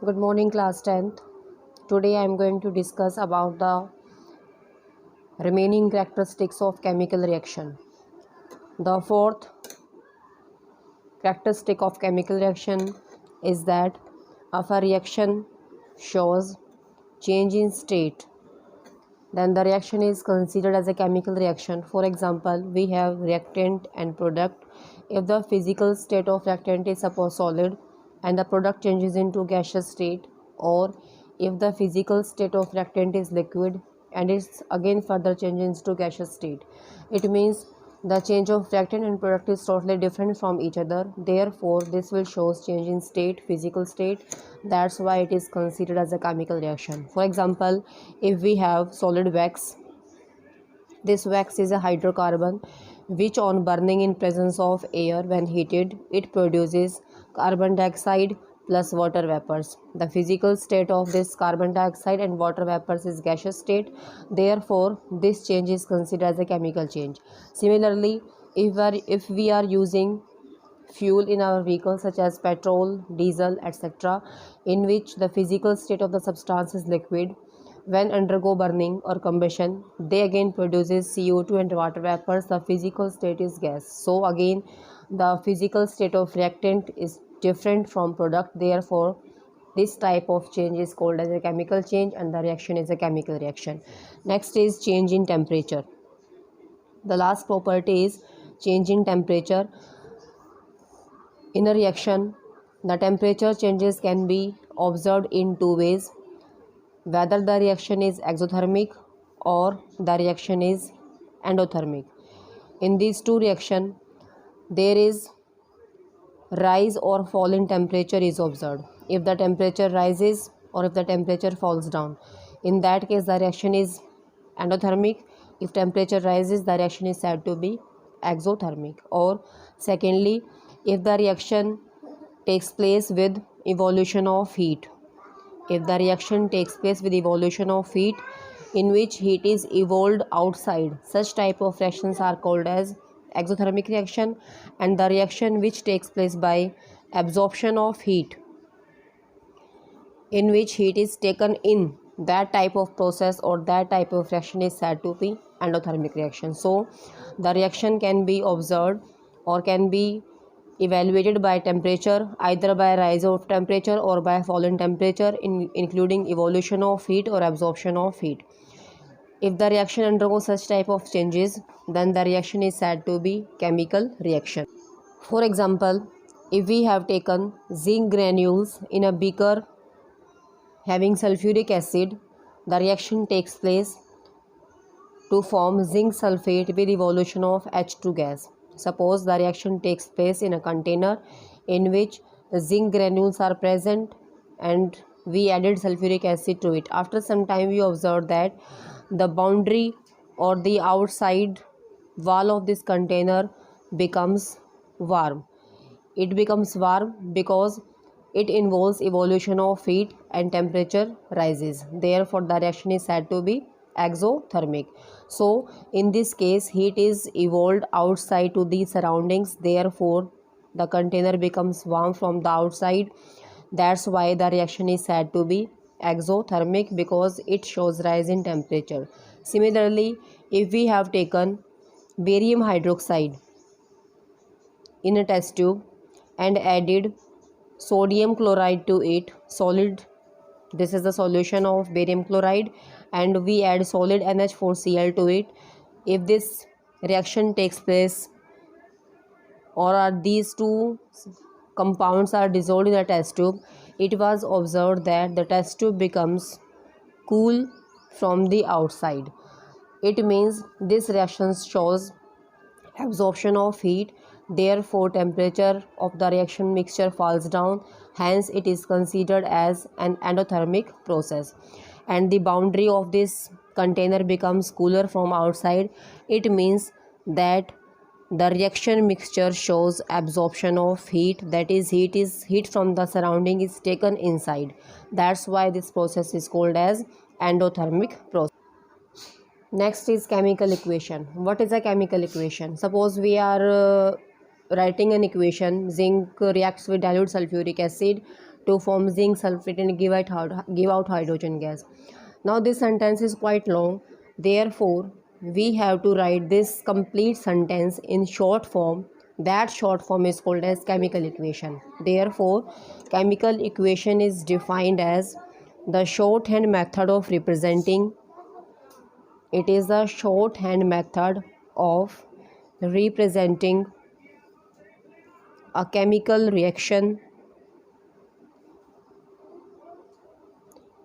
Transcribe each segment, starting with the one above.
Good morning, class 10th. Today I am going to discuss about the remaining characteristics of chemical reaction. The fourth characteristic of chemical reaction is that if a reaction shows change in state, then the reaction is considered as a chemical reaction. For example, we have reactant and product. If the physical state of reactant is suppose solid and the product changes into gaseous state, or if the physical state of reactant is liquid and it's again further changes to gaseous state, it means the change of reactant and product is totally different from each other. Therefore, this will show change in state, physical state. That's why it is considered as a chemical reaction. For example, if we have solid wax, this wax is a hydrocarbon which on burning in presence of air when heated, it produces carbon dioxide plus water vapors. The physical state of this carbon dioxide and water vapors is gaseous state. Therefore, this change is considered as a chemical change. Similarly, if we are using fuel in our vehicles such as petrol, diesel, etc., in which the physical state of the substance is liquid, when undergo burning or combustion, they again produces CO2 and water vapors. The physical state is gas. So again, the physical state of reactant is different from product. Therefore, this type of change is called as a chemical change and the reaction is a chemical reaction. Next is change in temperature. The last property is change in temperature. In a reaction, the temperature changes can be observed in two ways: whether the reaction is exothermic or the reaction is endothermic. In these two reactions, there is rise or fall in temperature is observed. If the temperature rises or if the temperature falls down, in that case the reaction is endothermic. If temperature rises, the reaction is said to be exothermic. Or secondly, if the reaction takes place with evolution of heat, if the reaction takes place with evolution of heat in which heat is evolved outside, such type of reactions are called as exothermic reaction. And the reaction which takes place by absorption of heat, in which heat is taken in, that type of process or that type of reaction is said to be endothermic reaction. So the reaction can be observed or can be evaluated by temperature, either by rise of temperature or by fall in temperature, including evolution of heat or absorption of heat. If the reaction undergoes such type of changes, then the reaction is said to be chemical reaction. For example, if we have taken zinc granules in a beaker having sulfuric acid, the reaction takes place to form zinc sulfate with evolution of H2 gas. Suppose the reaction takes place in a container in which the zinc granules are present and we added sulfuric acid to it. After some time, we observed that the boundary or the outside wall of this container becomes warm. It becomes warm because it involves evolution of heat and temperature rises. Therefore, the reaction is said to be exothermic. So in this case, heat is evolved outside to the surroundings. Therefore, the container becomes warm from the outside. That's why the reaction is said to be exothermic, because it shows rise in temperature. Similarly, if we have taken barium hydroxide in a test tube and added sodium chloride to it, solid, this is the solution of barium chloride, and we add solid NH4Cl to it. If this reaction takes place or these two compounds are dissolved in a test tube, it was observed that the test tube becomes cool from the outside. It means this reaction shows absorption of heat. Therefore, temperature of the reaction mixture falls down. Hence, it is considered as an endothermic process. And the boundary of this container becomes cooler from outside. It means that the reaction mixture shows absorption of heat. That is, heat from the surrounding is taken inside. That's why this process is called as endothermic process. Next is chemical equation. What is a chemical equation? Suppose we are writing an equation: zinc reacts with dilute sulfuric acid to form zinc sulfate and give out hydrogen gas. Now this sentence is quite long, therefore we have to write this complete sentence in short form. That short form is called as chemical equation. Therefore, chemical equation is defined as the shorthand method of representing. It is the shorthand method of representing a chemical reaction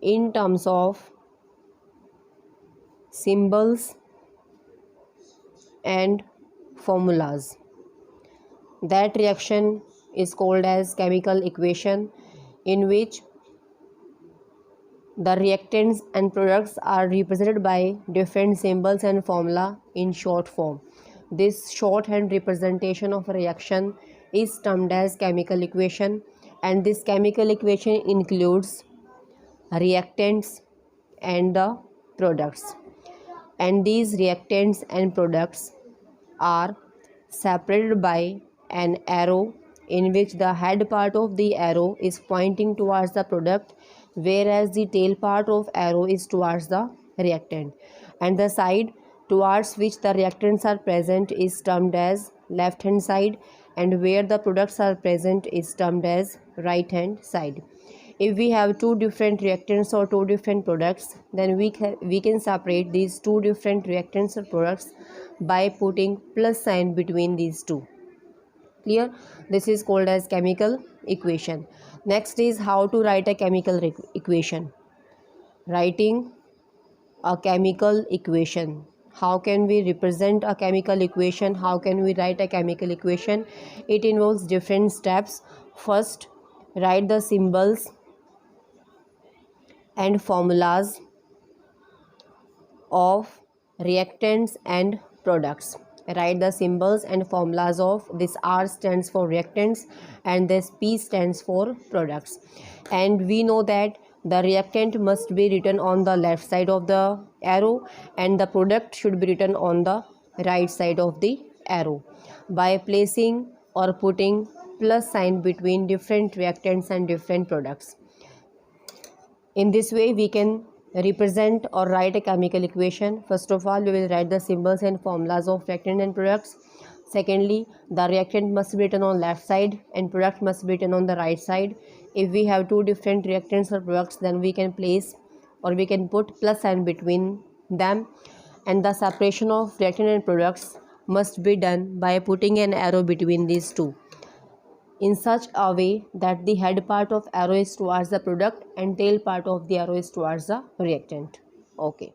in terms of symbols and formulas. That reaction is called as chemical equation, in which the reactants and products are represented by different symbols and formula in short form. This shorthand representation of a reaction is termed as chemical equation, and this chemical equation includes reactants and the products. And these reactants and products are separated by an arrow, in which the head part of the arrow is pointing towards the product, whereas the tail part of arrow is towards the reactant, and the side towards which the reactants are present is termed as left hand side, and where the products are present is termed as right hand side. If we have two different reactants or two different products, then we can separate these two different reactants or products by putting plus sign between these two. Clear? This is called as chemical equation. Next is how to write a chemical equation. Writing a chemical equation. How can we represent a chemical equation? How can we write a chemical equation? It involves different steps. First, write the symbols and formulas of reactants and products. Write the symbols and formulas of this. R stands for reactants and this P stands for products. And we know that the reactant must be written on the left side of the arrow and the product should be written on the right side of the arrow by placing or putting plus sign between different reactants and different products. In this way, we can represent or write a chemical equation. First of all, we will write the symbols and formulas of reactant and products. Secondly, the reactant must be written on left side and product must be written on the right side. If we have two different reactants or products, then we can place or we can put plus sign between them, and the separation of reactant and products must be done by putting an arrow between these two, in such a way that the head part of arrow is towards the product and tail part of the arrow is towards the reactant. Okay.